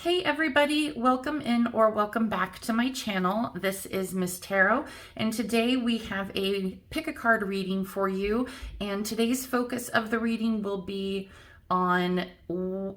Hey everybody, welcome in or welcome back to my channel. This is Miss Tarot, and today we have a pick a card reading for you, and today's focus of the reading will be on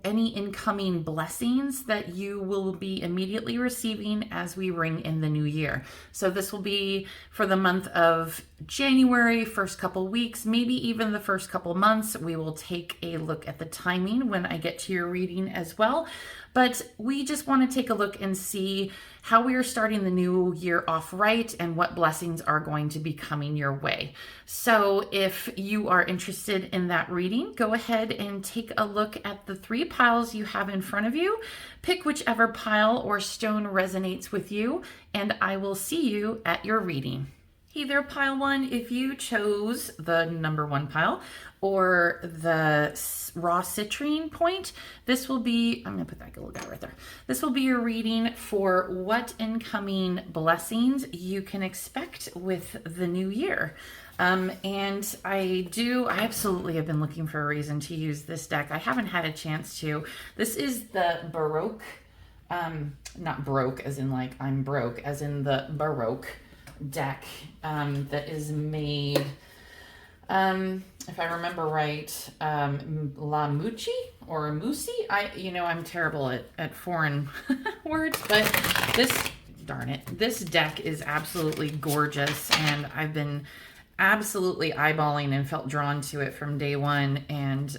any incoming blessings that you will be immediately receiving as we ring in the new year. So this will be for the month of January, first couple weeks, maybe even the first couple months. We will take a look at the timing when I get to your reading as well. But we just want to take a look and see how we are starting the new year off right and what blessings are going to be coming your way. So if you are interested in that reading, go ahead and take a look at the three piles you have in front of you. Pick whichever pile or stone resonates with you, and I will see you at your reading. Hey there, pile one. If you chose the number one pile or the raw citrine point, this will be, I'm going to put that little guy right there. This will be your reading for what incoming blessings you can expect with the new year. And I absolutely have been looking for a reason to use this deck. I haven't had a chance to. This is the Baroque, not broke as in like I'm broke, as in the Baroque deck that is made, if I remember right, La Mucci or Musi. I'm terrible at foreign words, but this deck is absolutely gorgeous, and I've been absolutely eyeballing and felt drawn to it from day one, and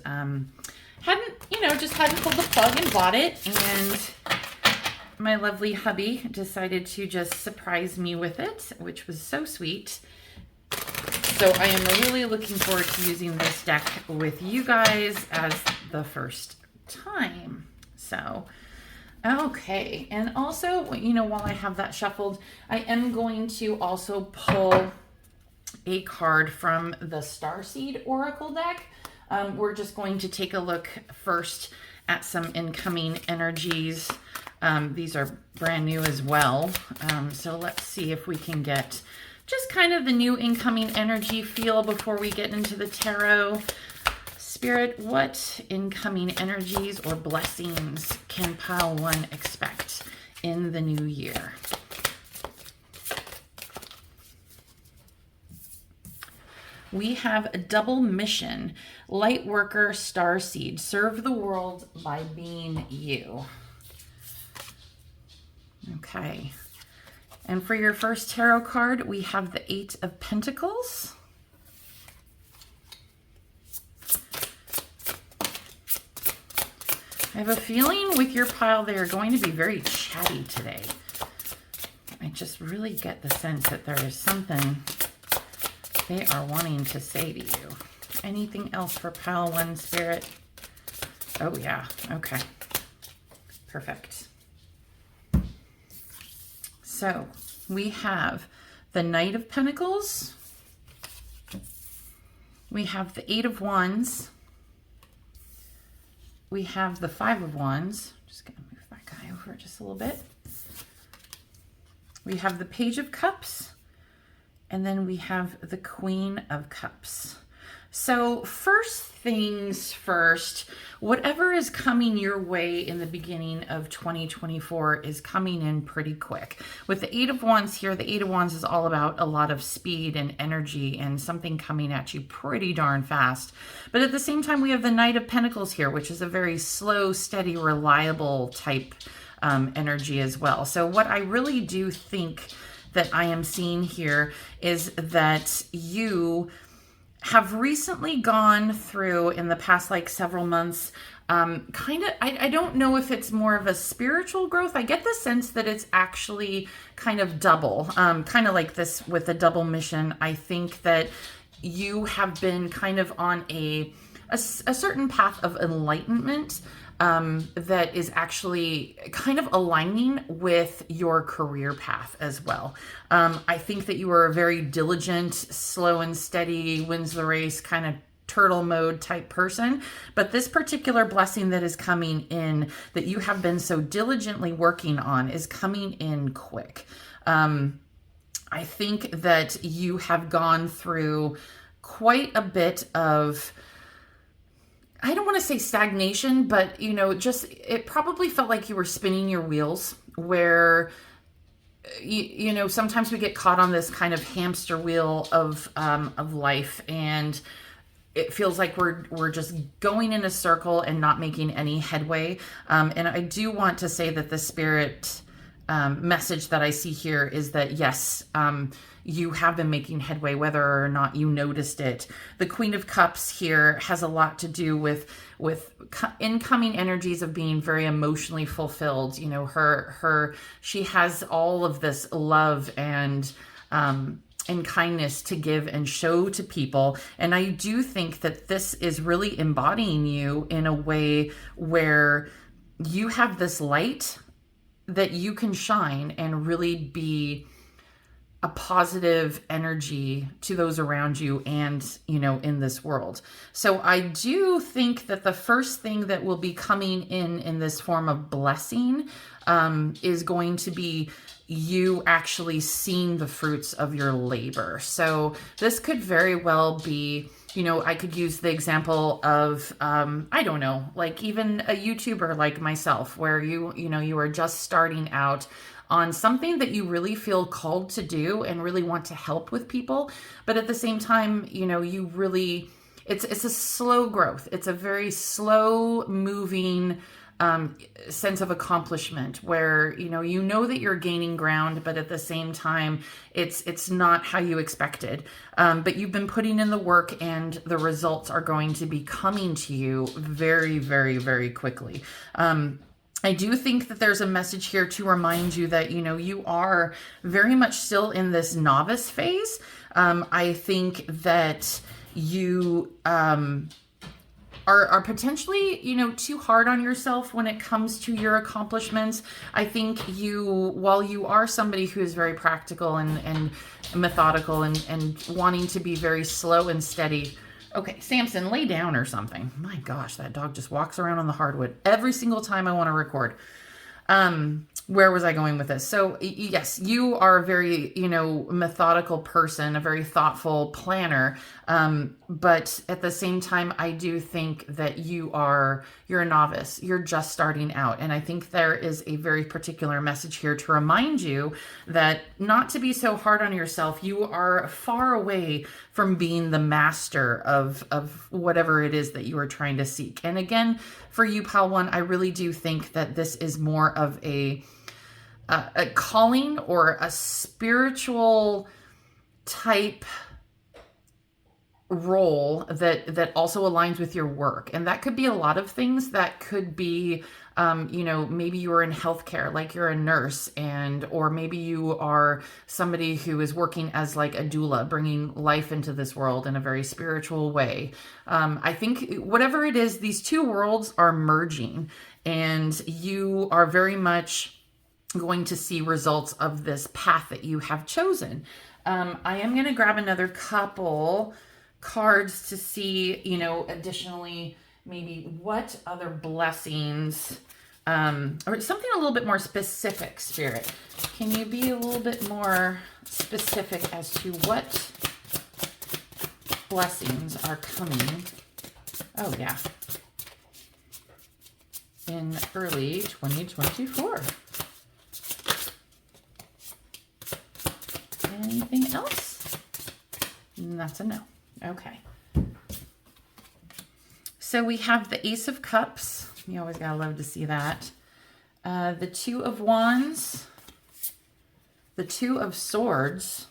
hadn't pulled the plug and bought it, and my lovely hubby decided to just surprise me with it, which was so sweet. So I am really looking forward to using this deck with you guys as the first time. So, okay. And also, while I have that shuffled, I am going to also pull a card from the Starseed Oracle deck. We're just going to take a look first at some incoming energies. These are brand new as well. So let's see if we can get just kind of the new incoming energy feel before we get into the tarot. Spirit, what incoming energies or blessings can pile one expect in the new year? We have a double mission. Light worker, starseed. Serve the world by being you. Okay. And for your first tarot card, we have the Eight of Pentacles. I have a feeling with your pile they are going to be very chatty today. I just really get the sense that there is something they are wanting to say to you. Anything else for pile one, Spirit? Oh yeah, okay. Perfect. So we have the Knight of Pentacles. We have the Eight of Wands. We have the Five of Wands. Just gonna move that guy over just a little bit. We have the Page of Cups. And then we have the Queen of Cups. So first things first, whatever is coming your way in the beginning of 2024 is coming in pretty quick. With the Eight of Wands here, the Eight of Wands is all about a lot of speed and energy and something coming at you pretty darn fast. But at the same time, we have the Knight of Pentacles here, which is a very slow, steady, reliable type energy as well. So what I really do think that I am seeing here is that you have recently gone through in the past several months I don't know if it's more of a spiritual growth. I get the sense that it's actually kind of double, kind of like this with the double mission. I think that you have been kind of on a certain path of enlightenment that is actually kind of aligning with your career path as well. I think that you are a very diligent, slow and steady, wins the race kind of turtle mode type person. But this particular blessing that is coming in that you have been so diligently working on is coming in quick. I think that you have gone through quite a bit of I don't want to say stagnation, but just it probably felt like you were spinning your wheels where sometimes we get caught on this kind of hamster wheel of life, and it feels like we're just going in a circle and not making any headway. And I do want to say that the spirit message that I see here is that yes, you have been making headway, whether or not you noticed it. The Queen of Cups here has a lot to do with incoming energies of being very emotionally fulfilled. She has all of this love and kindness to give and show to people. And I do think that this is really embodying you in a way where you have this light that you can shine and really be a positive energy to those around you and, in this world. So I do think that the first thing that will be coming in this form of blessing is going to be you actually seeing the fruits of your labor. So this could very well be, I could use the example of, I don't know, like even a YouTuber like myself, where you are just starting out on something that you really feel called to do and really want to help with people. But at the same time, you really, it's a slow growth. It's a very slow moving sense of accomplishment where, you know that you're gaining ground, but at the same time, it's not how you expected. But you've been putting in the work and the results are going to be coming to you very, very, very quickly. I do think that there's a message here to remind you that, you are very much still in this novice phase. I think that you are potentially, too hard on yourself when it comes to your accomplishments. I think while you are somebody who is very practical and methodical and wanting to be very slow and steady. Okay, Samson, lay down or something. My gosh, that dog just walks around on the hardwood every single time I want to record. Where was I going with this? So yes, you are a very, methodical person, a very thoughtful planner. But at the same time, I do think that you're a novice. You're just starting out. And I think there is a very particular message here to remind you that not to be so hard on yourself. You are far away from being the master of whatever it is that you are trying to seek. And again, for you, Pal One, I really do think that this is more of a calling or a spiritual type role that also aligns with your work. And that could be a lot of things. That could be, maybe you're in healthcare, like you're a nurse, or maybe you are somebody who is working as like a doula, bringing life into this world in a very spiritual way. I think whatever it is, these two worlds are merging, and you are very much going to see results of this path that you have chosen. I am going to grab another couple cards to see, additionally, maybe what other blessings, or something a little bit more specific, Spirit. Can you be a little bit more specific as to what blessings are coming? Oh, yeah. In early 2024. Anything else? That's a no. Okay. So we have the Ace of Cups. You always gotta love to see that. The Two of Wands. The Two of Swords.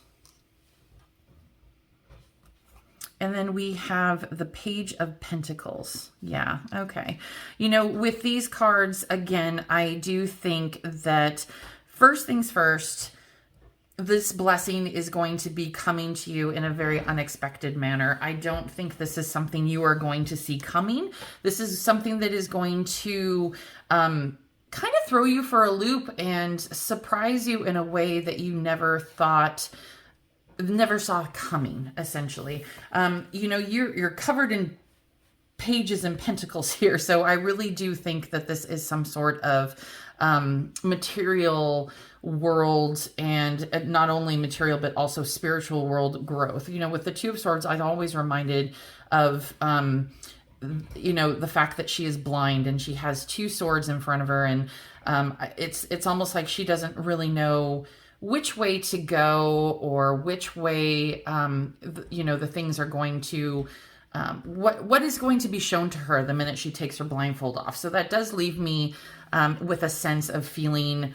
And then we have the Page of Pentacles. Yeah, okay. With these cards, again, I do think that first things first, this blessing is going to be coming to you in a very unexpected manner. I don't think this is something you are going to see coming. This is something that is going to kind of throw you for a loop and surprise you in a way that you never saw coming, essentially. You're covered in pages and pentacles here. So I really do think that this is some sort of material world, and not only material, but also spiritual world growth. With the Two of Swords, I'm always reminded of you know, the fact that she is blind and she has two swords in front of her, and it's almost like she doesn't really know which way to go, or which way you know, the things are going to what is going to be shown to her the minute she takes her blindfold off. So that does leave me with a sense of feeling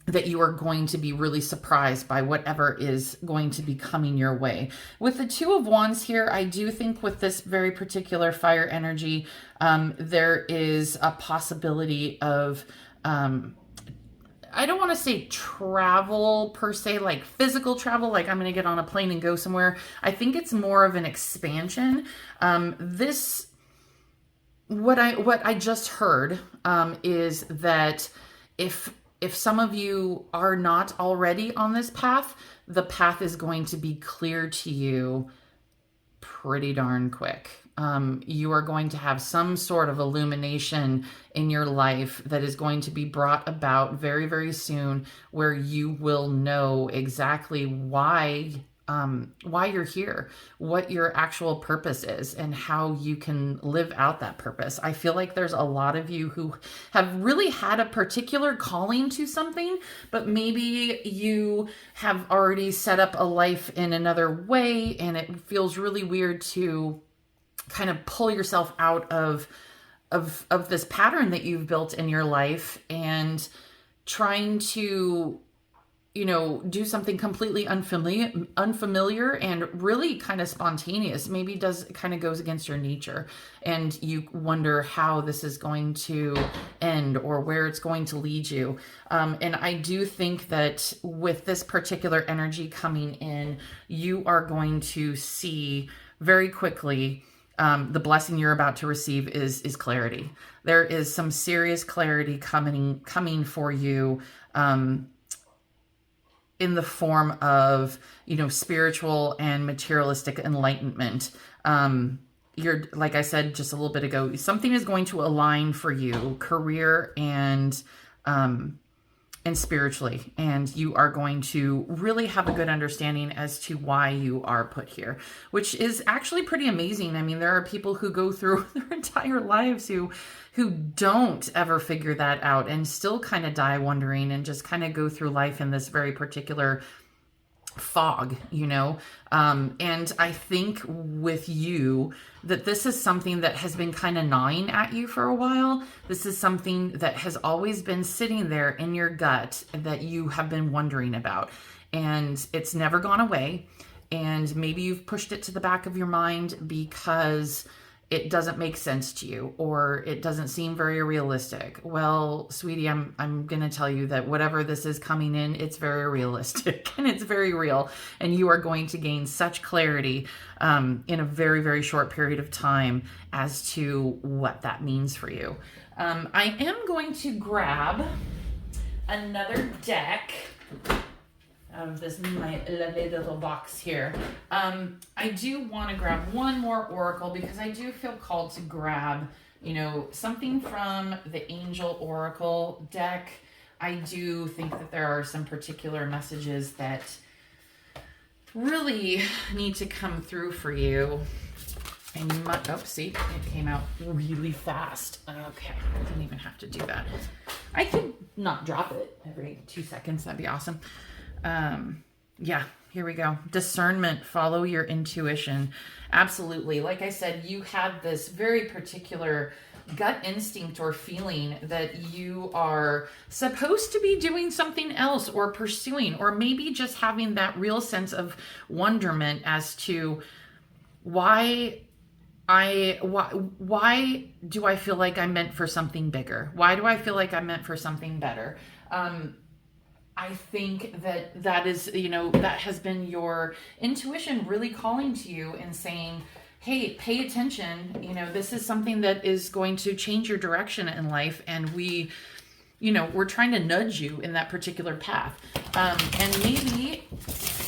that you are going to be really surprised by whatever is going to be coming your way. With the Two of Wands here, I do think with this very particular fire energy, there is a possibility of, I don't want to say travel per se, like physical travel, like I'm going to get on a plane and go somewhere. I think it's more of an expansion. What I just heard is that if some of you are not already on this path, the path is going to be clear to you pretty darn quick. You are going to have some sort of illumination in your life that is going to be brought about very, very soon, where you will know exactly why you're here, what your actual purpose is, and how you can live out that purpose. I feel like there's a lot of you who have really had a particular calling to something, but maybe you have already set up a life in another way, and it feels really weird to kind of pull yourself out of this pattern that you've built in your life, and trying to, you know, do something completely unfamiliar and really kind of spontaneous. Maybe kind of goes against your nature, and you wonder how this is going to end or where it's going to lead you. And I do think that with this particular energy coming in, you are going to see very quickly the blessing you're about to receive is clarity. There is some serious clarity coming for you, in the form of, you know, spiritual and materialistic enlightenment. You're, like I said just a little bit ago, something is going to align for you, career and spiritually, and you are going to really have a good understanding as to why you are put here, which is actually pretty amazing. I mean, there are people who go through their entire lives who don't ever figure that out, and still kind of die wondering, and just kind of go through life in this very particular fog, you know. And I think with you, that this is something that has been kind of gnawing at you for a while. This is something that has always been sitting there in your gut that you have been wondering about, and it's never gone away. And maybe you've pushed it to the back of your mind because it doesn't make sense to you, or it doesn't seem very realistic. Well, sweetie, I'm going to tell you that whatever this is coming in, it's very realistic and it's very real. And you are going to gain such clarity in a very, very short period of time as to what that means for you. I am going to grab another deck out of this my lovely little box here. I do want to grab one more oracle, because I do feel called to grab, you know, something from the Angel Oracle deck. I do think that there are some particular messages that really need to come through for you. And you might, oh, see, it came out really fast. Okay, I didn't even have to do that. I could not drop it every 2 seconds. That'd be awesome. Yeah, here we go. Discernment, follow your intuition. Absolutely. Like I said, you had this very particular gut instinct or feeling that you are supposed to be doing something else, or pursuing, or maybe just having that real sense of wonderment as to why do I feel like I'm meant for something bigger? Why do I feel like I'm meant for something better? I think that is, you know, that has been your intuition really calling to you and saying, hey, pay attention. You know, this is something that is going to change your direction in life. And we're trying to nudge you in that particular path. And maybe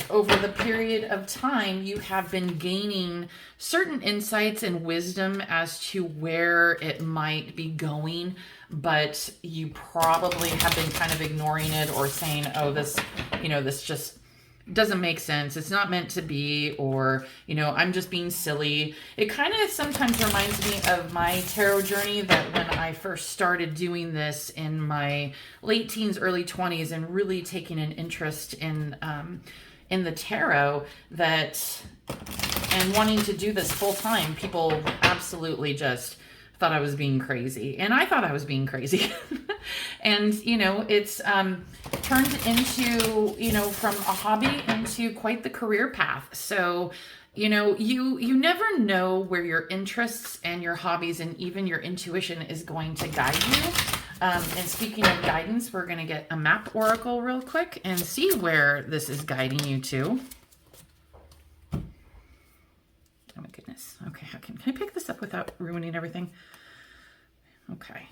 over the period of time, you have been gaining certain insights and wisdom as to where it might be going, but you probably have been kind of ignoring it, or saying, oh, this just doesn't make sense. It's not meant to be, or, I'm just being silly. It kind of sometimes reminds me of my tarot journey, that when I first started doing this in my late teens, early 20s, and really taking an interest in the tarot, and wanting to do this full time, people absolutely just thought I was being crazy, and I thought I was being crazy. And it's turned into, from a hobby into quite the career path. So you never know where your interests and your hobbies and even your intuition is going to guide you. And speaking of guidance, we're going to get a map oracle real quick and see where this is guiding you to. Oh my goodness. Okay, can I pick this up without ruining everything? Okay.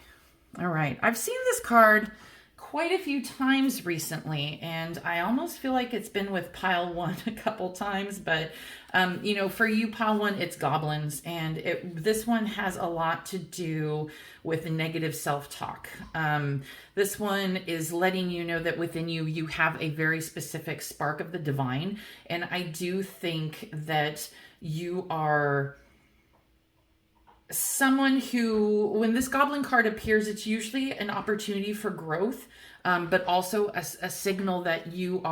All right. I've seen this card quite a few times recently, and I almost feel like it's been with pile one a couple times, but for you, pile one, it's goblins, and this one has a lot to do with negative self-talk. This one is letting you know that within you have a very specific spark of the divine, and I do think that you are someone who, when this goblin card appears, it's usually an opportunity for growth, but also a signal that you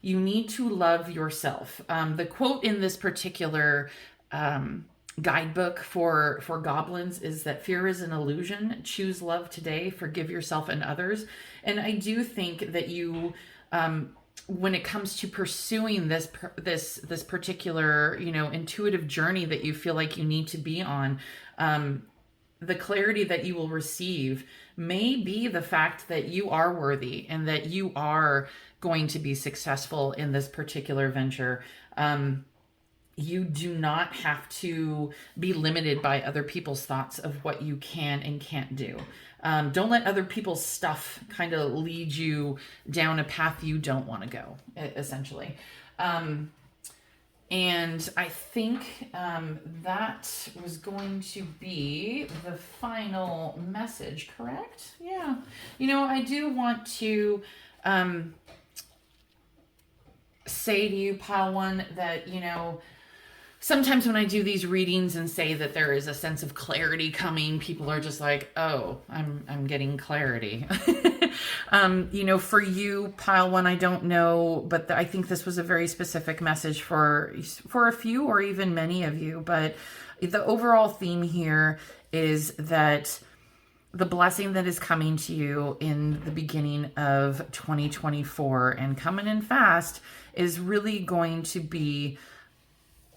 need to love yourself. The quote in this particular guidebook for goblins is that fear is an illusion. Choose love today, forgive yourself and others. And I do think that you, when it comes to pursuing this particular, intuitive journey that you feel like you need to be on, the clarity that you will receive may be the fact that you are worthy and that you are going to be successful in this particular venture. You do not have to be limited by other people's thoughts of what you can and can't do. Don't let other people's stuff kind of lead you down a path you don't want to go, essentially. And I think that was going to be the final message, correct? Yeah. I do want to say to you, pile one, that, sometimes when I do these readings and say that there is a sense of clarity coming, people are just like, oh, I'm getting clarity. For you, pile one, I don't know, but I think this was a very specific message for a few or even many of you. But the overall theme here is that the blessing that is coming to you in the beginning of 2024 and coming in fast is really going to be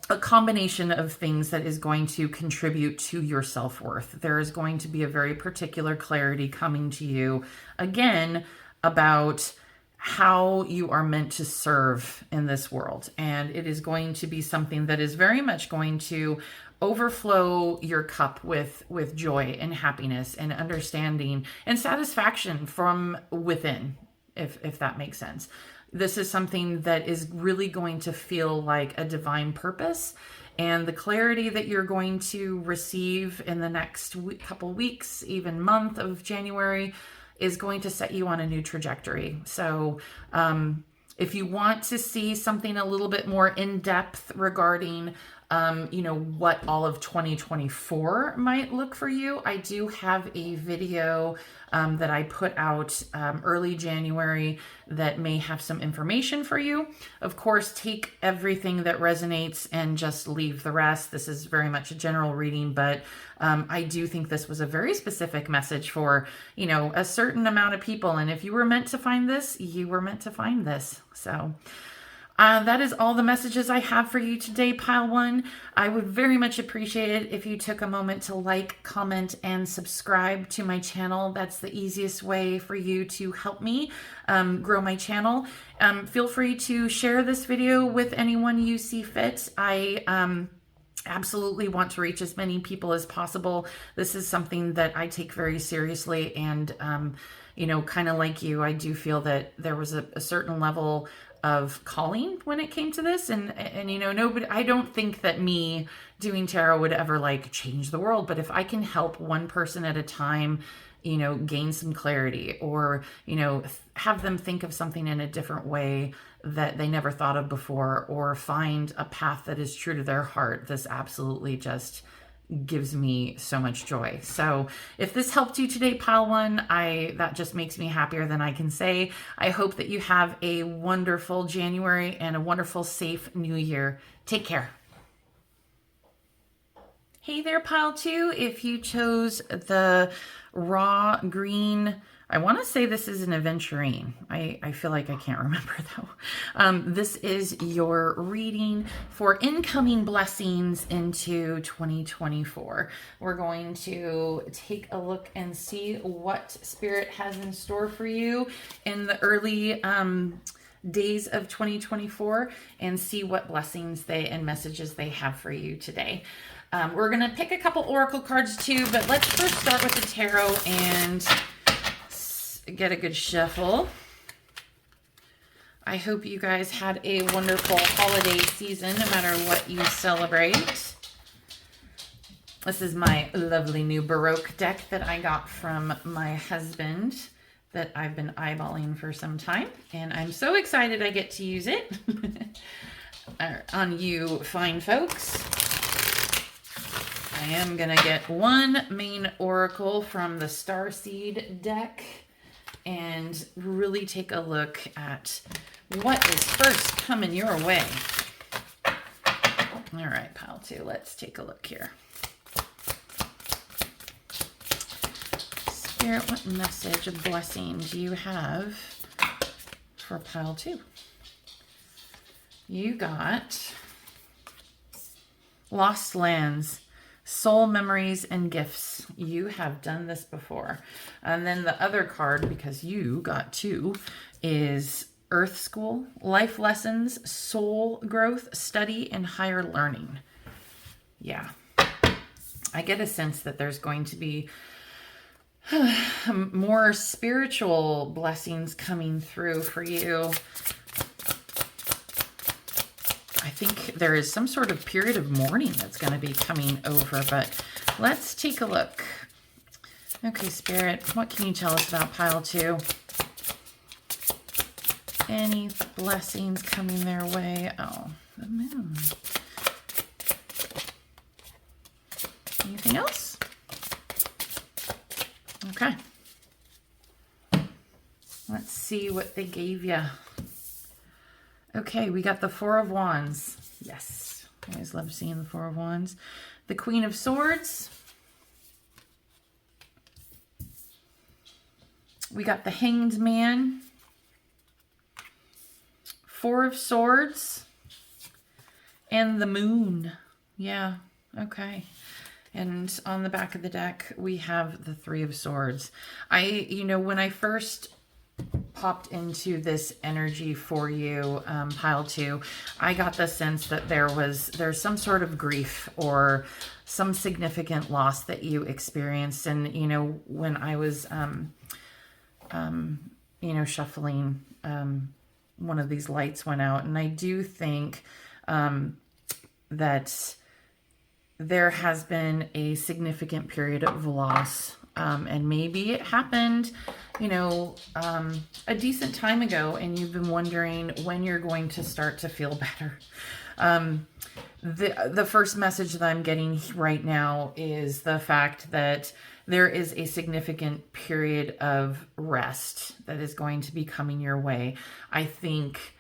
a combination of things that is going to contribute to your self-worth. There is going to be a very particular clarity coming to you, again, about how you are meant to serve in this world. And it is going to be something that is very much going to overflow your cup with joy and happiness and understanding and satisfaction from within, if that makes sense. This is something that is really going to feel like a divine purpose, and the clarity that you're going to receive in the next couple weeks, even month of January, is going to set you on a new trajectory. So if you want to see something a little bit more in depth regarding what all of 2024 might look for you, I do have a video that I put out early January that may have some information for you. Of course, take everything that resonates and just leave the rest. This is very much a general reading, but I do think this was a very specific message for, a certain amount of people. And if you were meant to find this, you were meant to find this. So that is all the messages I have for you today, pile one. I would very much appreciate it if you took a moment to like, comment, and subscribe to my channel. That's the easiest way for you to help me grow my channel. Feel free to share this video with anyone you see fit. I absolutely want to reach as many people as possible. This is something that I take very seriously, and kind of like you, I do feel that there was a certain level of calling when it came to this, and nobody, I don't think that me doing tarot would ever change the world, but if I can help one person at a time, gain some clarity, or, have them think of something in a different way that they never thought of before, or find a path that is true to their heart. This absolutely just gives me so much joy. So if this helped you today, pile one, that just makes me happier than I can say. I hope that you have a wonderful January and a wonderful, safe new year. Take care. Hey there, pile two. If you chose the raw green, I want to say this is an aventurine. I feel like I can't remember though. This is your reading for incoming blessings into 2024. We're going to take a look and see what Spirit has in store for you in the early days of 2024, and see what blessings and messages they have for you today. We're going to pick a couple oracle cards too, but let's first start with the tarot and get a good shuffle. I hope you guys had a wonderful holiday season, no matter what you celebrate. This is my lovely new Baroque deck that I got from my husband that I've been eyeballing for some time, and I'm so excited I get to use it on you fine folks. I am going to get one main oracle from the Starseed deck and really take a look at what is first coming your way. All right, pile two, let's take a look here. Spirit, what message of blessing do you have for pile two? You got Lost Lands, Soul Memories and Gifts. You have done this before. And then the other card, because you got two, is Earth School, Life Lessons, Soul Growth, Study, and Higher Learning. Yeah. I get a sense that there's going to be more spiritual blessings coming through for you. I think there is some sort of period of mourning that's going to be coming over, but let's take a look. Okay, Spirit, what can you tell us about pile two? Any blessings coming their way? Oh, the moon. Anything else? Okay. Let's see what they gave you. Okay, we got the Four of Wands. Yes, I always love seeing the Four of Wands. The Queen of Swords. We got the Hanged Man. Four of Swords. And the Moon. Yeah, okay. And on the back of the deck, we have the Three of Swords. When I first popped into this energy for you, pile two, I got the sense that there's some sort of grief or some significant loss that you experienced. And, when I was, shuffling, one of these lights went out, and I do think, that there has been a significant period of loss. And maybe it happened, a decent time ago, and you've been wondering when you're going to start to feel better. The first message that I'm getting right now is the fact that there is a significant period of rest that is going to be coming your way. I think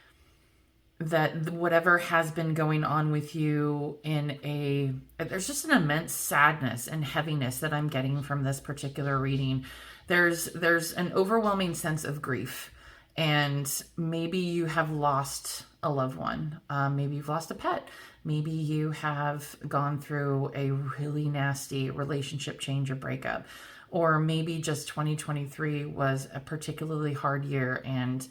that whatever has been going on with you there's just an immense sadness and heaviness that I'm getting from this particular reading. There's an overwhelming sense of grief, and maybe you have lost a loved one. Maybe you've lost a pet. Maybe you have gone through a really nasty relationship change or breakup, or maybe just 2023 was a particularly hard year. And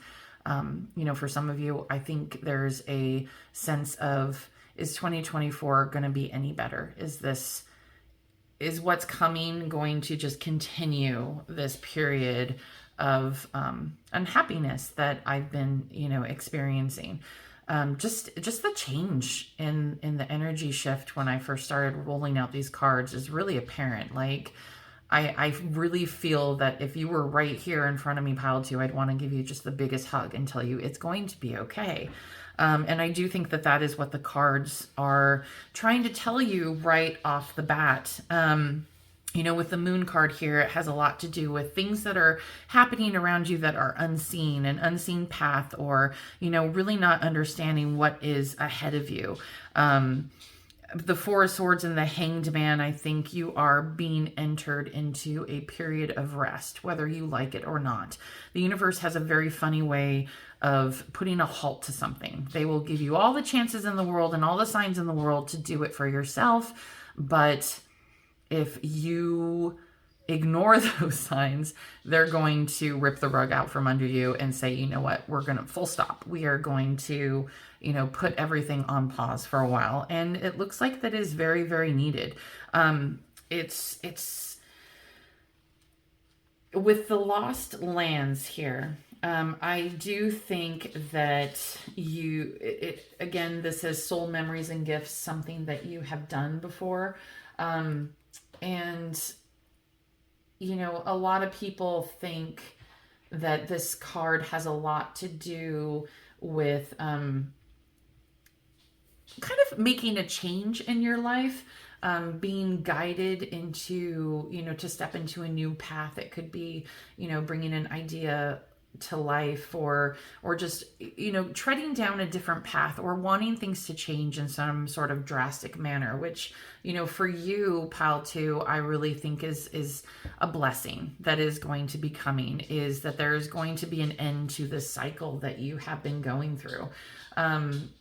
for some of you, I think there's a sense of, is 2024 going to be any better? Is what's coming going to just continue this period of unhappiness that I've been, experiencing? Just the change in the energy shift when I first started rolling out these cards is really apparent. Like, I really feel that if you were right here in front of me, pile two, I'd want to give you just the biggest hug and tell you it's going to be okay. And I do think that that is what the cards are trying to tell you right off the bat. You know, with the moon card here, it has a lot to do with things that are happening around you that are unseen, an unseen path, or, you know, really not understanding what is ahead of you. The Four of Swords and the Hanged Man, I think you are being entered into a period of rest, whether you like it or not. The universe has a very funny way of putting a halt to something. They will give you all the chances in the world and all the signs in the world to do it for yourself, but if you ignore those signs, they're going to rip the rug out from under you and say, you know what, we're going to full stop. We are going to, you know, put everything on pause for a while. And it looks like that is very, very needed. It's with the lost lands here. I do think that again, this is soul memories and gifts, something that you have done before. And, you know, a lot of people think that this card has a lot to do with kind of making a change in your life, being guided into, you know, to step into a new path. It could be, you know, bringing an idea to life, or just, you know, treading down a different path, or wanting things to change in some sort of drastic manner, which, you know, for you, pile two, I really think is a blessing that is going to be coming, is that there's going to be an end to this cycle that you have been going through.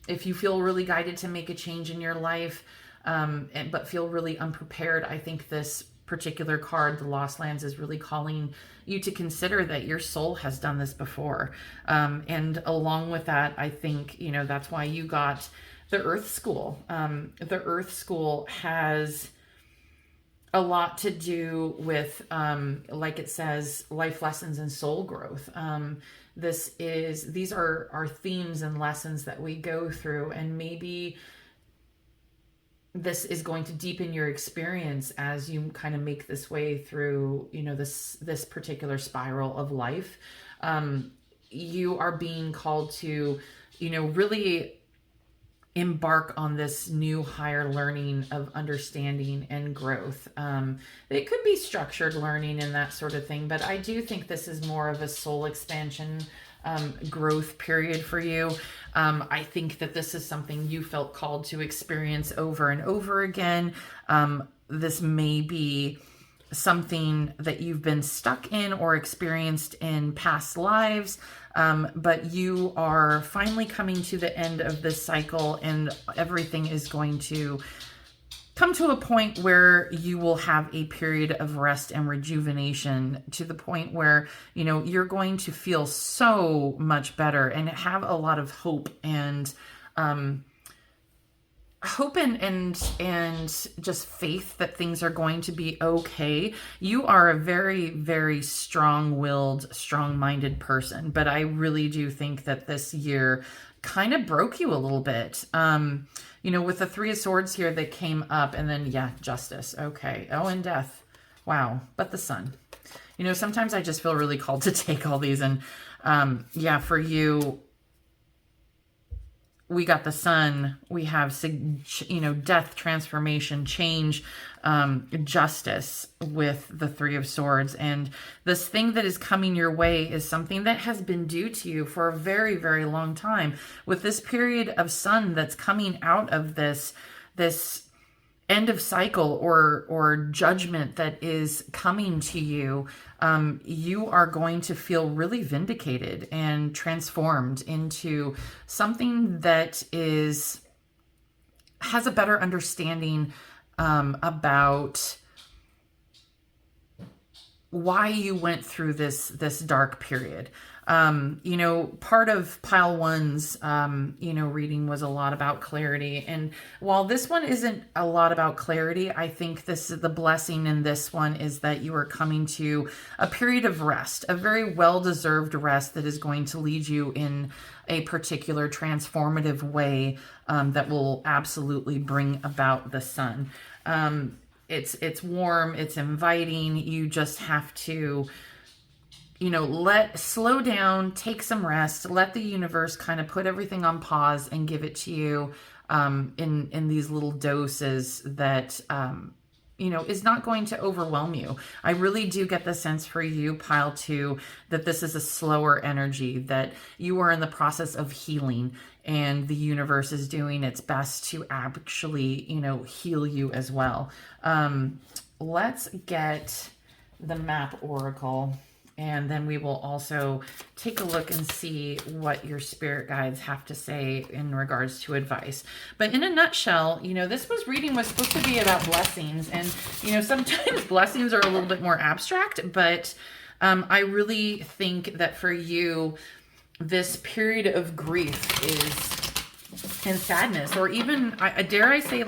If you feel really guided to make a change in your life, but feel really unprepared, I think this particular card, the Lost Lands, is really calling you to consider that your soul has done this before. And along with that, I think, you know, that's why you got the Earth School. The Earth School has a lot to do with, like it says, life lessons and soul growth. These are themes and lessons that we go through, and maybe this is going to deepen your experience as you kind of make this way through, you know, this particular spiral of life. You are being called to, you know, really embark on this new higher learning of understanding and growth. It could be structured learning and that sort of thing, but I do think this is more of a soul expansion growth period for you. I think that this is something you felt called to experience over and over again. This may be something that you've been stuck in or experienced in past lives, but you are finally coming to the end of this cycle, and everything is going to come to a point where you will have a period of rest and rejuvenation, to the point where, you know, you're going to feel so much better and have a lot of hope and just faith that things are going to be okay. You are a very, very strong-willed, strong-minded person, but I really do think that this year kind of broke you a little bit. You know, with the Three of Swords here that came up, and then, yeah, Justice. Okay. Oh, and Death. Wow. But the Sun. You know, sometimes I just feel really called to take all these. And, yeah, for you, we got the Sun. We have, you know, death, transformation, change, justice with the Three of Swords. And this thing that is coming your way is something that has been due to you for a very, very long time. With this period of Sun that's coming out of this end of cycle or judgment that is coming to you, you are going to feel really vindicated and transformed into something that has a better understanding about why you went through this dark period. You know, part of pile one's, you know, reading was a lot about clarity. And while this one isn't a lot about clarity, I think the blessing in this one is that you are coming to a period of rest, a very well-deserved rest that is going to lead you in a particular transformative way, that will absolutely bring about the Sun. it's warm, it's inviting. You just have to, slow down, take some rest, let the universe kind of put everything on pause and give it to you in these little doses that is not going to overwhelm you. I really do get the sense for you, pile 2, that this is a slower energy, that you are in the process of healing, and the universe is doing its best to actually, heal you as well. Let's get the map oracle, and then we will also take a look and see what your spirit guides have to say in regards to advice. But in a nutshell, this reading was supposed to be about blessings. And, sometimes blessings are a little bit more abstract, but I really think that for you, this period of grief and sadness, or even, dare I say,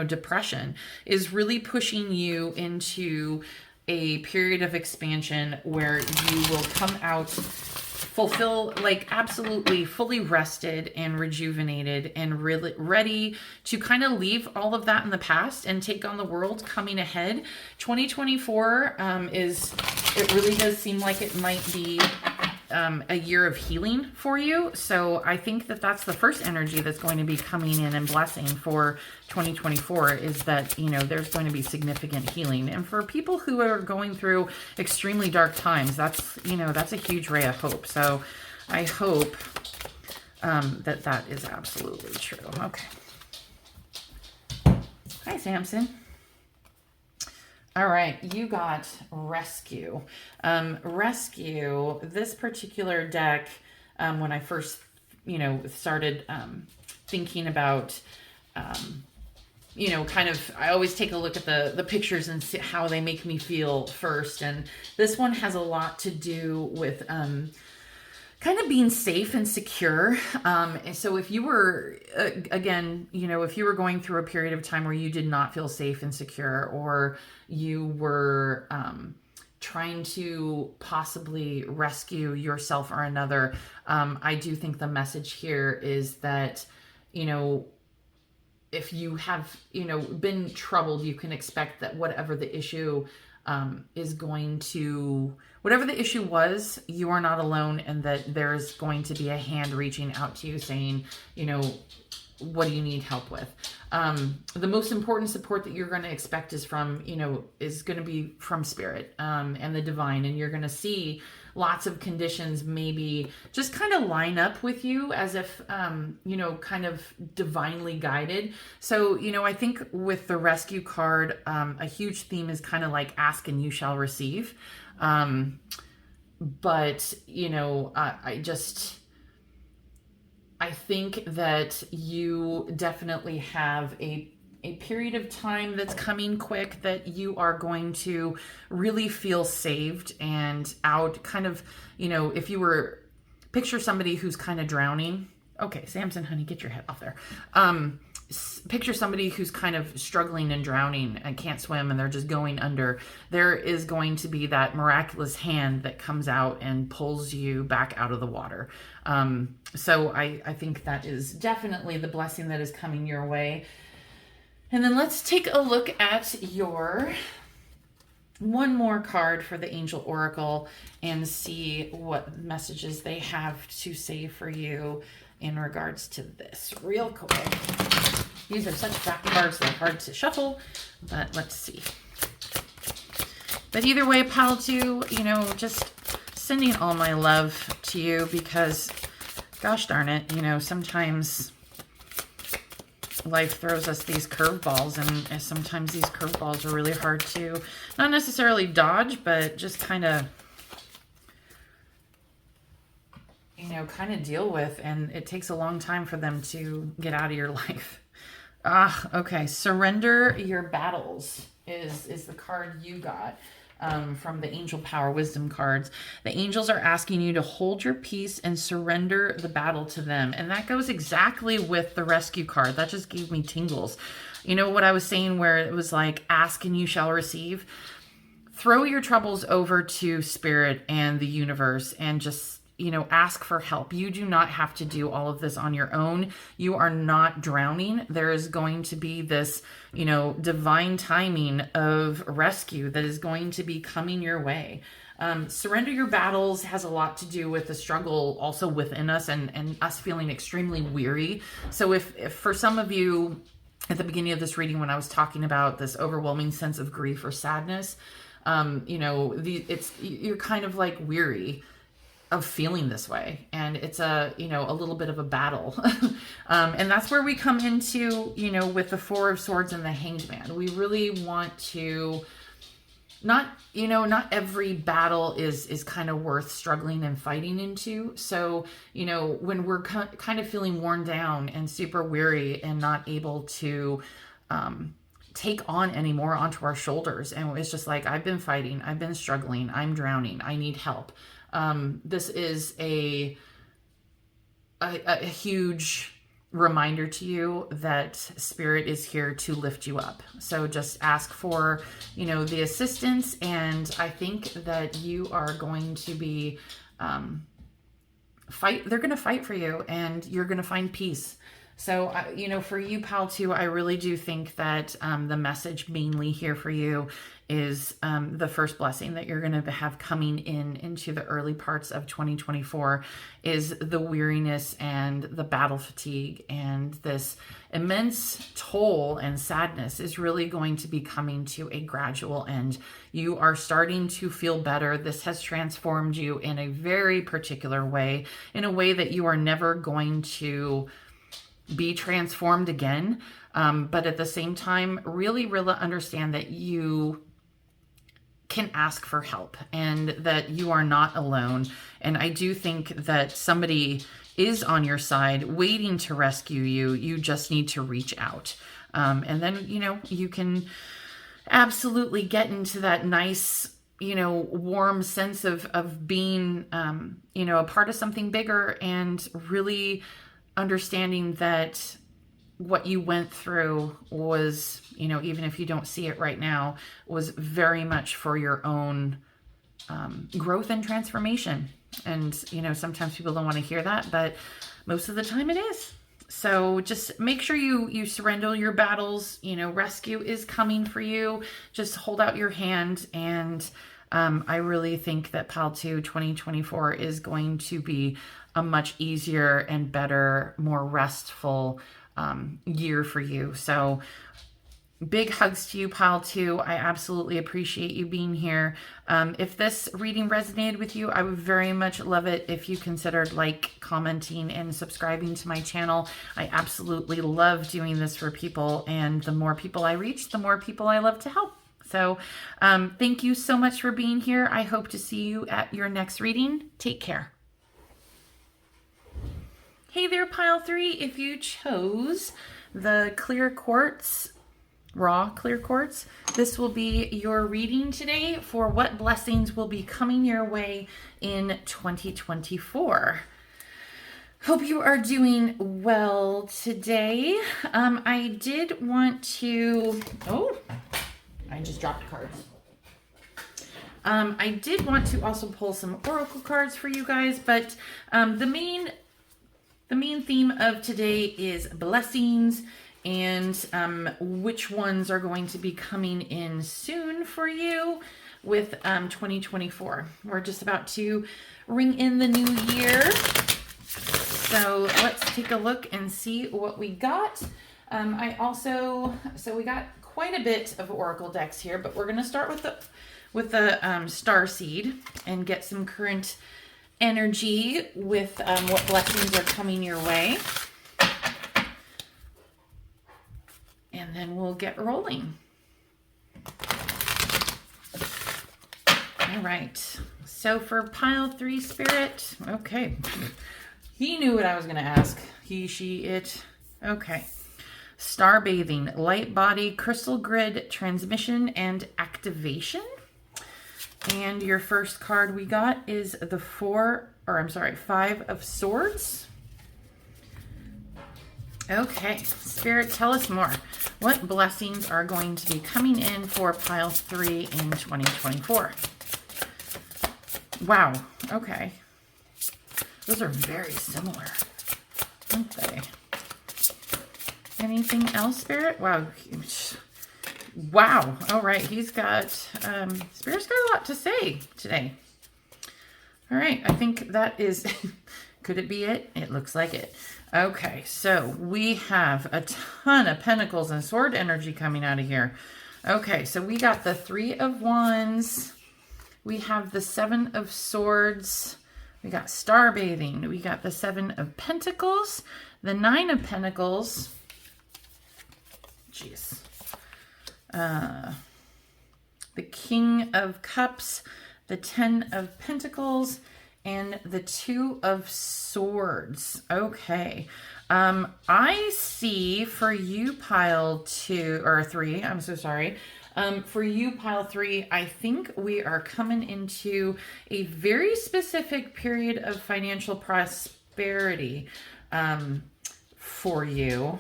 depression, is really pushing you into a period of expansion where you will come out absolutely fully rested and rejuvenated and really ready to kind of leave all of that in the past and take on the world coming ahead. 2024 it really does seem like it might be a year of healing for you. So I think that that's the first energy that's going to be coming in and blessing for 2024, is that, there's going to be significant healing. And for people who are going through extremely dark times, that's a huge ray of hope. So I hope that is absolutely true. Okay. Hi, Samson. All right, you got Rescue. Rescue, this particular deck, when I first, started thinking about, I always take a look at the pictures and see how they make me feel first. And this one has a lot to do with kind of being safe and secure. And so if you were, if you were going through a period of time where you did not feel safe and secure, or you were trying to possibly rescue yourself or another, I do think the message here is that, if you have, been troubled, you can expect that whatever the issue whatever the issue was, you are not alone, and that there's going to be a hand reaching out to you saying, what do you need help with? The most important support that you're going to expect is from, is going to be from spirit, and the divine. And you're going to see lots of conditions maybe just kind of line up with you as if, kind of divinely guided. So, I think with the Rescue card, a huge theme is kind of like ask and you shall receive. But, I think that you definitely have a period of time that's coming quick that you are going to really feel saved and out, kind of, if you were, picture somebody who's kind of drowning. Okay, Samson, honey, get your head off there. Picture somebody who's kind of struggling and drowning and can't swim, and they're just going under. There is going to be that miraculous hand that comes out and pulls you back out of the water. So I think that is definitely the blessing that is coming your way. And then let's take a look at your one more card for the Angel Oracle and see what messages they have to say for you in regards to this real quick. These are such fat cards, they're hard to shuffle, but let's see. But either way, pile 2, just sending all my love to you, because gosh darn it, sometimes life throws us these curveballs, and sometimes these curveballs are really hard to not necessarily dodge, but just kind of deal with, and it takes a long time for them to get out of your life. Okay. Surrender your battles is the card you got from the Angel Power Wisdom cards. The angels are asking you to hold your peace and surrender the battle to them. And that goes exactly with the Rescue card. That just gave me tingles. You know what I was saying, where it was like, ask and you shall receive? Throw your troubles over to spirit and the universe, and just ask for help. You do not have to do all of this on your own. You are not drowning. There is going to be this, divine timing of rescue that is going to be coming your way. Surrender your battles has a lot to do with the struggle also within us and us feeling extremely weary. So if for some of you at the beginning of this reading, when I was talking about this overwhelming sense of grief or sadness, you're kind of like weary of feeling this way, and it's a little bit of a battle. And that's where we come into, with the Four of Swords and the Hanged Man. We really want to not every battle is kind of worth struggling and fighting into. So, when we're kind of feeling worn down and super weary and not able to take on anymore onto our shoulders, and it's just like, I've been fighting, I've been struggling, I'm drowning, I need help. This is a huge reminder to you that Spirit is here to lift you up. So just ask for, the assistance, and I think that you are going to be they're going to fight for you, and you're going to find peace. So, for you, Pile 2, I really do think that the message mainly here for you is the first blessing that you're going to have coming into the early parts of 2024 is the weariness and the battle fatigue, and this immense toll and sadness is really going to be coming to a gradual end. You are starting to feel better. This has transformed you in a very particular way, in a way that you are never going to be transformed again. But at the same time, really understand that you can ask for help and that you are not alone. And I do think that somebody is on your side waiting to rescue you. You just need to reach out. And then, you can absolutely get into that nice, warm sense of being, a part of something bigger, and really understanding that what you went through was, even if you don't see it right now, was very much for your own growth and transformation. And, sometimes people don't want to hear that, but most of the time it is. So just make sure you surrender your battles. Rescue is coming for you. Just hold out your hand. And I really think that Pile 2 2024 is going to be a much easier and better, more restful year for you. So big hugs to you, Pile 2. I absolutely appreciate you being here. If this reading resonated with you, I would very much love it if you considered commenting, and subscribing to my channel. I absolutely love doing this for people, and the more people I reach, the more people I love to help. So thank you so much for being here. I hope to see you at your next reading. Take care. Hey there, Pile 3. If you chose the clear quartz, raw clear quartz, this will be your reading today for what blessings will be coming your way in 2024. Hope you are doing well today. I did want to... Oh, I just dropped cards. I did want to also pull some oracle cards for you guys, but the main theme of today is blessings, and which ones are going to be coming in soon for you with 2024. We're just about to ring in the new year. So let's take a look and see what we got. So we got quite a bit of oracle decks here, but we're going to start with the star seed and get some current energy with what blessings are coming your way. And then we'll get rolling. All right. So for Pile 3 Spirit, okay. He knew what I was going to ask. He, she, it. Okay. Star bathing, light body, crystal grid, transmission, and activation. And your first card we got is the 5 of Swords. Okay, Spirit, tell us more. What blessings are going to be coming in for Pile 3 in 2024? Wow, okay. Those are very similar, aren't they? Anything else, Spirit? Wow. Wow. All right. He's got, Spirit's got a lot to say today. All right. I think that is, could it be it? It looks like it. Okay. So we have a ton of pentacles and sword energy coming out of here. Okay. So we got the 3 of Wands. We have the 7 of Swords. We got Star Bathing. We got the 7 of Pentacles, the 9 of Pentacles. Jeez. The King of Cups, the 10 of Pentacles, and the 2 of Swords. Okay. I see for you pile 2 or 3, I'm so sorry. For you pile 3, I think we are coming into a very specific period of financial prosperity. For you.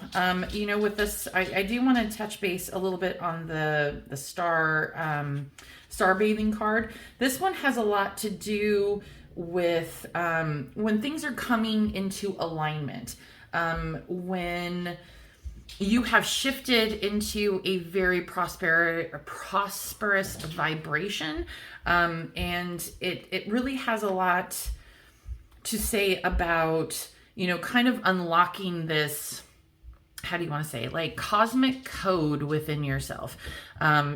You know, with this, I do want to touch base a little bit on the star bathing card. This one has a lot to do with when things are coming into alignment, when you have shifted into a very prosperous vibration, and it really has a lot to say about, you know, kind of unlocking this, how do you want to say, like cosmic code within yourself,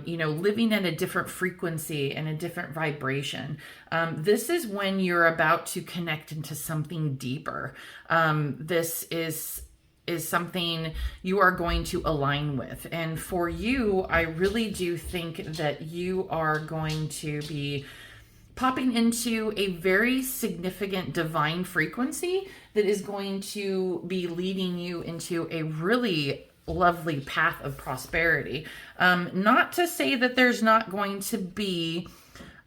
you know, living at a different frequency and a different vibration. This is when you're about to connect into something deeper. This is something you are going to align with. And for you, I really do think that you are going to be popping into a very significant divine frequency that is going to be leading you into a really lovely path of prosperity. Not to say that there's not going to be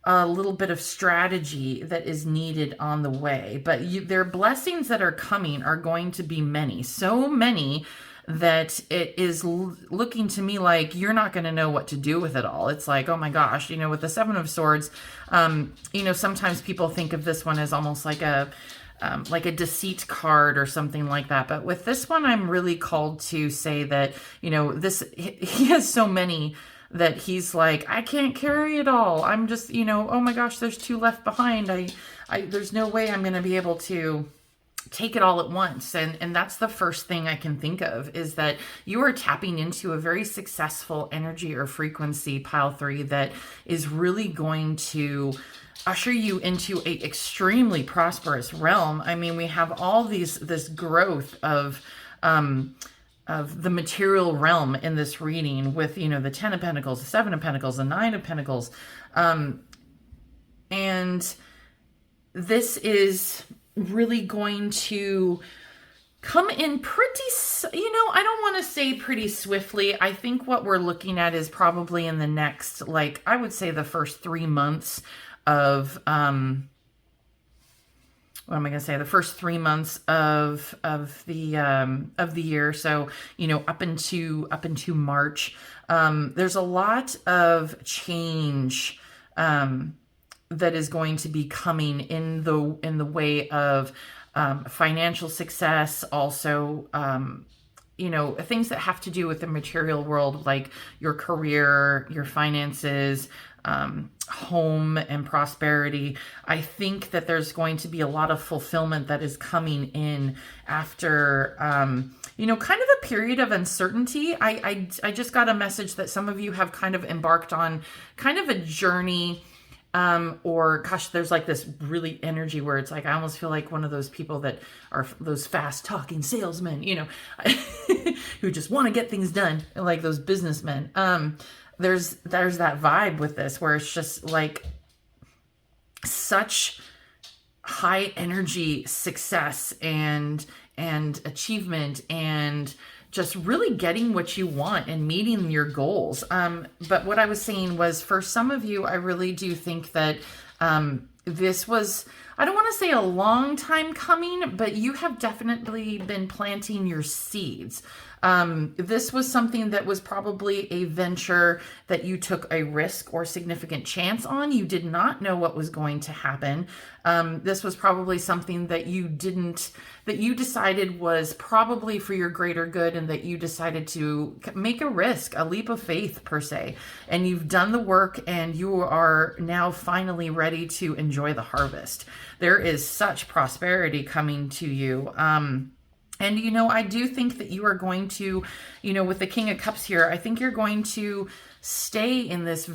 a little bit of strategy that is needed on the way, but their blessings that are coming are going to be many, so many that it is looking to me like you're not going to know what to do with it all. It's like, oh my gosh, you know, with the 7 of Swords, you know, sometimes people think of this one as almost like a deceit card or something like that. But with this one, I'm really called to say that, you know, he has so many that he's like, I can't carry it all. I'm just, you know, oh my gosh, there's 2 left behind. There's no way I'm going to be able to take it all at once. And that's the first thing I can think of, is that you are tapping into a very successful energy or frequency, pile 3, that is really going to usher you into a extremely prosperous realm. I mean, we have all this growth of the material realm in this reading with, you know, the 10 of Pentacles, the 7 of Pentacles, the 9 of Pentacles. And this is really going to come in pretty, you know, I don't want to say pretty swiftly. I think what we're looking at is probably in the next, like, I would say the first 3 months of, what am I going to say? The first 3 months of the year. So, you know, up into March, there's a lot of change, that is going to be coming in the way of, financial success. Also, you know, things that have to do with the material world, like your career, your finances, home and prosperity. I think that there's going to be a lot of fulfillment that is coming in after, you know, kind of a period of uncertainty. I just got a message that some of you have kind of embarked on kind of a journey, or gosh, there's like this really energy where it's like, I almost feel like one of those people that are those fast talking salesmen, you know, who just want to get things done, like those businessmen. There's that vibe with this where it's just like such high energy success and achievement and just really getting what you want and meeting your goals. But what I was saying was, for some of you, I really do think that this was, I don't want to say a long time coming, but you have definitely been planting your seeds. This was something that was probably a venture that you took a risk or significant chance on. You did not know what was going to happen. This was probably something that you decided was probably for your greater good, and that you decided to make a risk, a leap of faith per se. And you've done the work, and you are now finally ready to enjoy the harvest. There is such prosperity coming to you. And, I do think that you are going to, with the King of Cups here, I think you're going to stay in this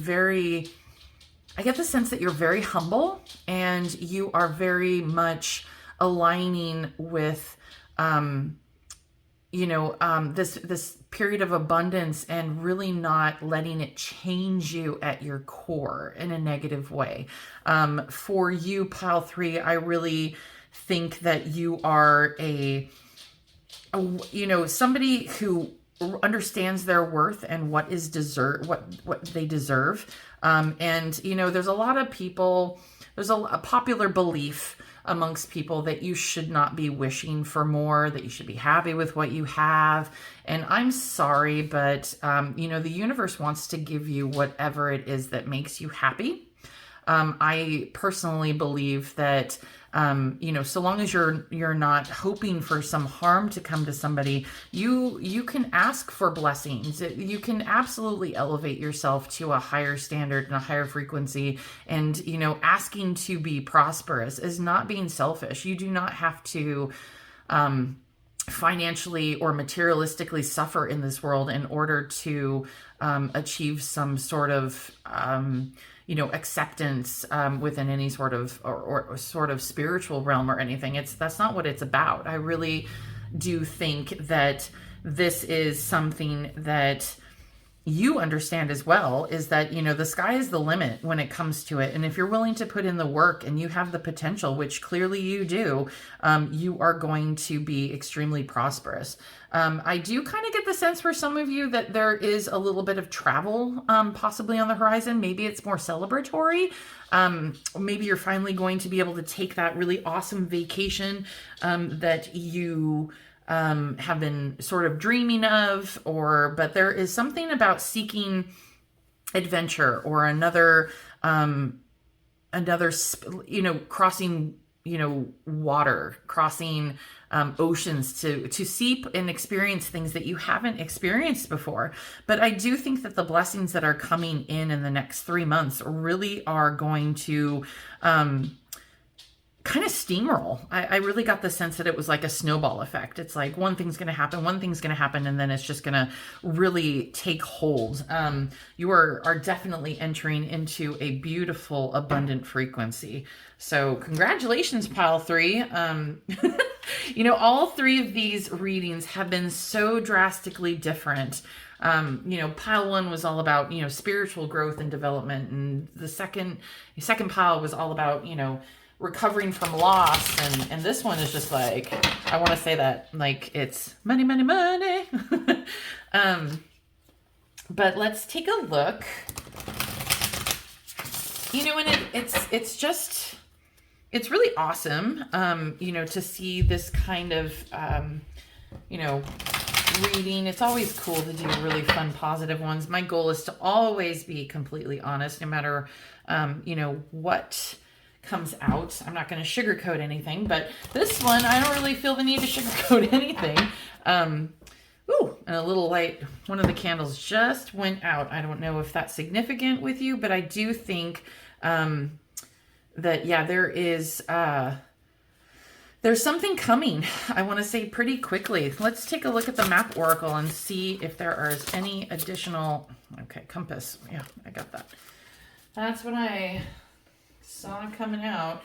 I get the sense that you're very humble, and you are very much aligning with, this period of abundance, and really not letting it change you at your core in a negative way. For you, Pile 3, I really think that you are somebody who understands their worth and what they deserve. There's a lot of people, there's a popular belief amongst people that you should not be wishing for more, that you should be happy with what you have. And I'm sorry, but, the universe wants to give you whatever it is that makes you happy. I personally believe that, so long as you're not hoping for some harm to come to somebody, you can ask for blessings. You can absolutely elevate yourself to a higher standard and a higher frequency. And, asking to be prosperous is not being selfish. You do not have to, financially or materialistically suffer in this world in order to achieve some sort of acceptance within any sort of or sort of spiritual realm or anything. That's not what it's about. I really do think that this is something that you understand as well, is that, the sky is the limit when it comes to it. And if you're willing to put in the work and you have the potential, which clearly you do, you are going to be extremely prosperous. I do kind of get the sense for some of you that there is a little bit of travel possibly on the horizon. Maybe it's more celebratory. Maybe you're finally going to be able to take that really awesome vacation that you have been sort of dreaming of, but there is something about seeking adventure or another, crossing, water, crossing oceans to see and experience things that you haven't experienced before. But I do think that the blessings that are coming in the next 3 months really are going to, kind of steamroll. I really got the sense that it was like a snowball effect. It's like one thing's going to happen, and then it's just going to really take hold. You are definitely entering into a beautiful, abundant frequency. So congratulations, Pile 3. All 3 of these readings have been so drastically different. Pile 1 was all about, spiritual growth and development. And the second pile was all about, recovering from loss, and this one is just like, I want to say that like it's money, money, money. But let's take a look. And it's really awesome, to see this kind of, reading. It's always cool to do really fun, positive ones. My goal is to always be completely honest, no matter, what comes out. I'm not going to sugarcoat anything, but this one, I don't really feel the need to sugarcoat anything. And a little light, one of the candles just went out. I don't know if that's significant with you, but I do think that, yeah, there's something coming, I want to say, pretty quickly. Let's take a look at the Map Oracle and see if there is any additional, okay, compass. Yeah, I got that. That's what I saw coming out.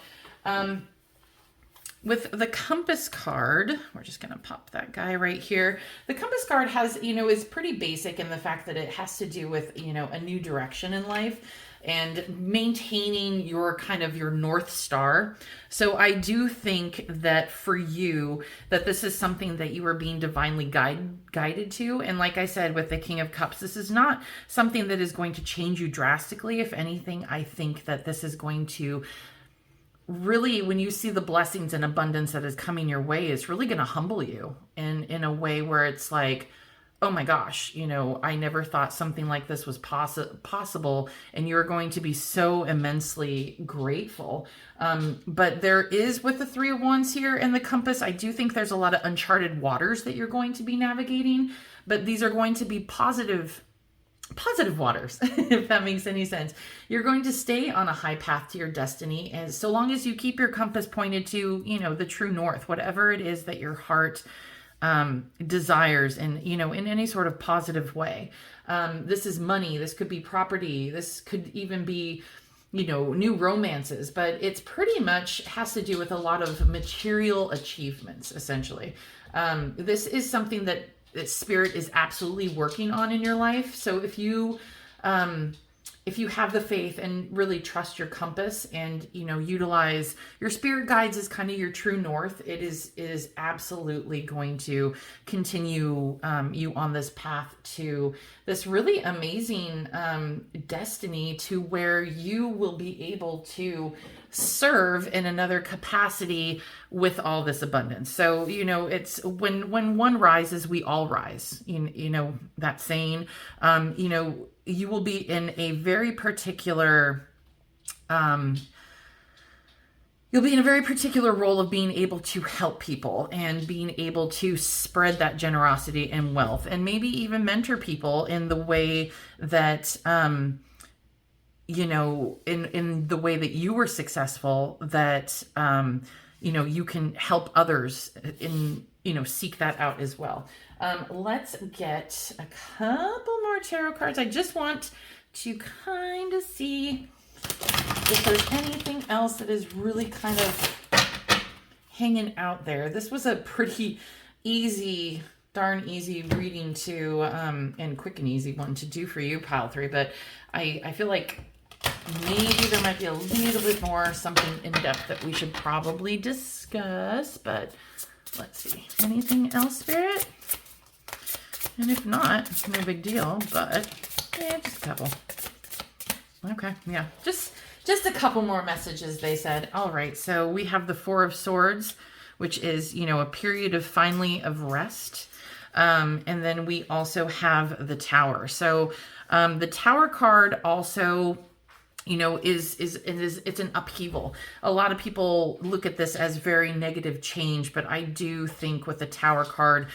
With the compass card, we're just going to pop that guy right here. The compass card has, is pretty basic in the fact that it has to do with, a new direction in life and maintaining your North Star. So I do think that for you, that this is something that you are being divinely guided to. And like I said, with the King of Cups, this is not something that is going to change you drastically. If anything, I think that this is going to really, when you see the blessings and abundance that is coming your way, it's really going to humble you in a way where it's like, oh my gosh, I never thought something like this was possible, and you're going to be so immensely grateful. But there is, with the Three of Wands here and the Compass, I do think there's a lot of uncharted waters that you're going to be navigating, but these are going to be positive waters, if that makes any sense. You're going to stay on a high path to your destiny, and so long as you keep your compass pointed to, the true north, whatever it is that your heart desires, and in any sort of positive way. This is money, this could be property, this could even be new romances, but it's pretty much has to do with a lot of material achievements, essentially. This is something that Spirit is absolutely working on in your life. So if you have the faith and really trust your compass, and utilize your spirit guides as kind of your true north, it is absolutely going to continue you on this path to this really amazing destiny, to where you will be able to serve in another capacity with all this abundance. So it's when one rises, we all rise. That saying. You will be in a very particular you'll be in a very particular role of being able to help people and being able to spread that generosity and wealth, and maybe even mentor people in the way that in the way that you were successful, that you can help others in seek that out as well. Let's get a couple more tarot cards. I just want to kind of see if there's anything else that is really kind of hanging out there. This was a pretty darn easy reading to, and quick and easy one to do for you, pile 3, but I feel like maybe there might be a little bit more something in depth that we should probably discuss, but let's see. Anything else, Spirit? And if not, it's no big deal, but yeah, just a couple. Okay, yeah, just a couple more messages, they said. All right, so we have the Four of Swords, which is, a period of finally of rest. And then we also have the Tower. So the Tower card also it's an upheaval. A lot of people look at this as very negative change, but I do think with the Tower card,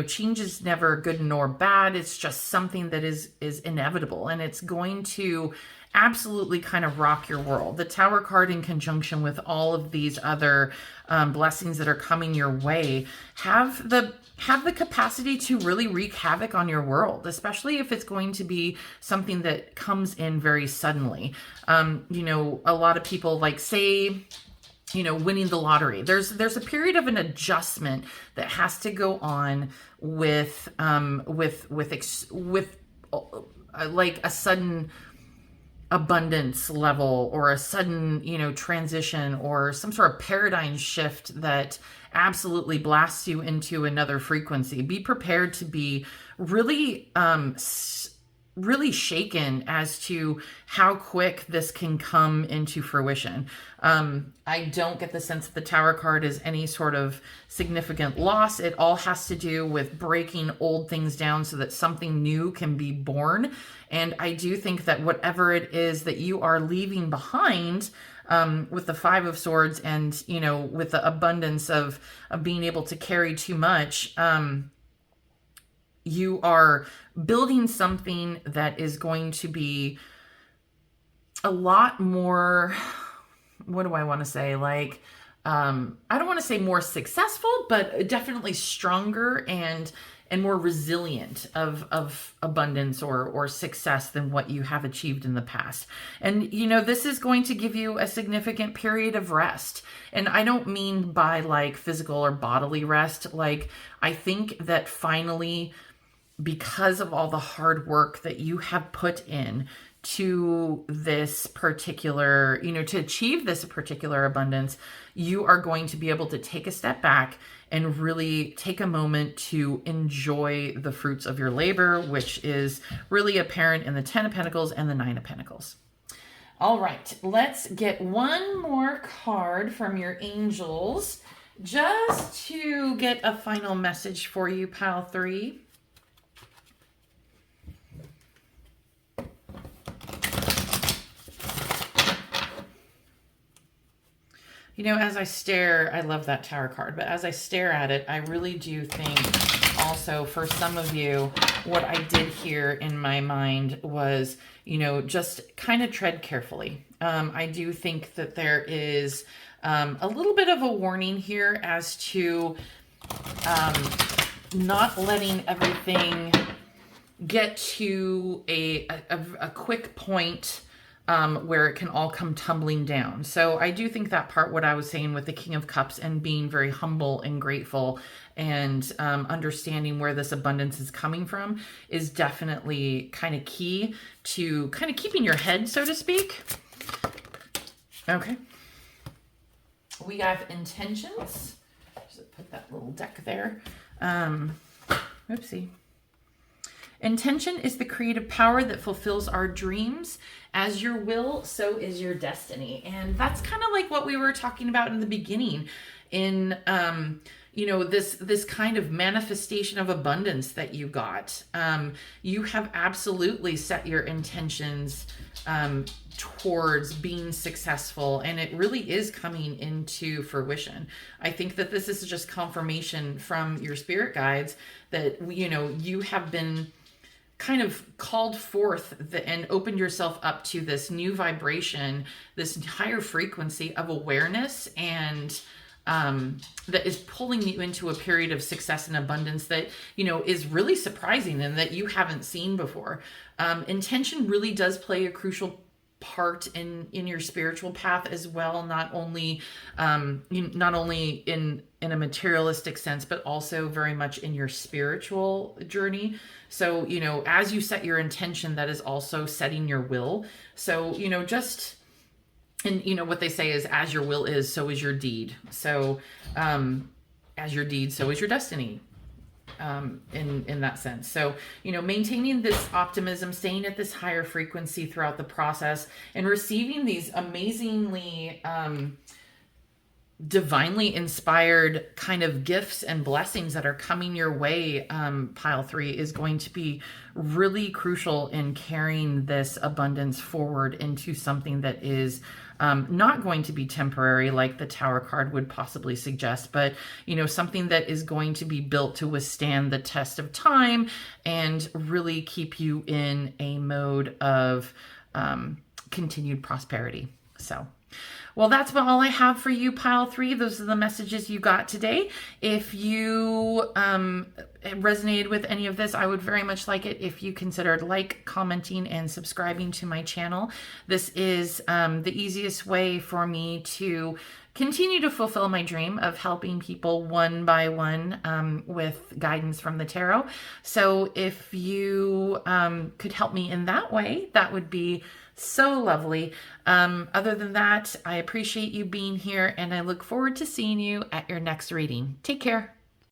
change is never good nor bad. It's just something that is inevitable, and it's going to absolutely kind of rock your world. The Tower card, in conjunction with all of these other blessings that are coming your way, have the capacity to really wreak havoc on your world, especially if it's going to be something that comes in very suddenly. A lot of people, like, say, winning the lottery. There's a period of an adjustment that has to go on with like a sudden abundance level, or a sudden transition, or some sort of paradigm shift that absolutely blasts you into another frequency. Be prepared to be really really shaken as to how quick this can come into fruition. I don't get the sense that the Tower card is any sort of significant loss. It all has to do with breaking old things down so that something new can be born. And I do think that whatever it is that you are leaving behind, with the Five of Swords, and with the abundance of being able to carry too much, you are building something that is going to be a lot more, what do I want to say? Like, I don't want to say more successful, but definitely stronger and more resilient of abundance or success than what you have achieved in the past. And, this is going to give you a significant period of rest. And I don't mean by like physical or bodily rest. Like, I think that finally, because of all the hard work that you have put in to this particular, to achieve this particular abundance, you are going to be able to take a step back and really take a moment to enjoy the fruits of your labor, which is really apparent in the 10 of Pentacles and the 9 of Pentacles. All right, let's get one more card from your angels just to get a final message for you, pile 3. You know, as I stare, I love that Tower card, but as I stare at it, I really do think also for some of you, what I did here in my mind was, you know, just kind of tread carefully. I do think that there is a little bit of a warning here as to not letting everything get to a quick point where it can all come tumbling down. So I do think that part, what I was saying with the King of Cups and being very humble and grateful and understanding where this abundance is coming from is definitely kind of key to kind of keeping your head, so to speak. Okay. We have intentions. Just put that little deck there. Oopsie. Intention is the creative power that fulfills our dreams. As your will, so is your destiny. And that's kind of like what we were talking about in the beginning in, you know, this kind of manifestation of abundance that you got. You have absolutely set your intentions towards being successful, and it really is coming into fruition. I think that this is just confirmation from your spirit guides that, you know, you have been kind of called forth and opened yourself up to this new vibration, this higher frequency of awareness, and that is pulling you into a period of success and abundance that, you know, is really surprising and that you haven't seen before. Intention really does play a crucial part in your spiritual path as well, not only in a materialistic sense, but also very much in your spiritual journey. So, you know, as you set your intention, that is also setting your will. So, you know, and you know what they say is, as your will is, so is your deed. So as your deed, so is your destiny. In that sense. So, you know, maintaining this optimism, staying at this higher frequency throughout the process, and receiving these amazingly divinely inspired kind of gifts and blessings that are coming your way, pile 3, is going to be really crucial in carrying this abundance forward into something that is not going to be temporary like the Tower card would possibly suggest, but, you know, something that is going to be built to withstand the test of time and really keep you in a mode of continued prosperity. So, well, that's all I have for you, pile 3. Those are the messages you got today. If you resonated with any of this, I would very much like it if you considered commenting, and subscribing to my channel. This is the easiest way for me to continue to fulfill my dream of helping people one by one with guidance from the tarot. So if you could help me in that way, that would be so lovely. Other than that, I appreciate you being here, and I look forward to seeing you at your next reading. Take care.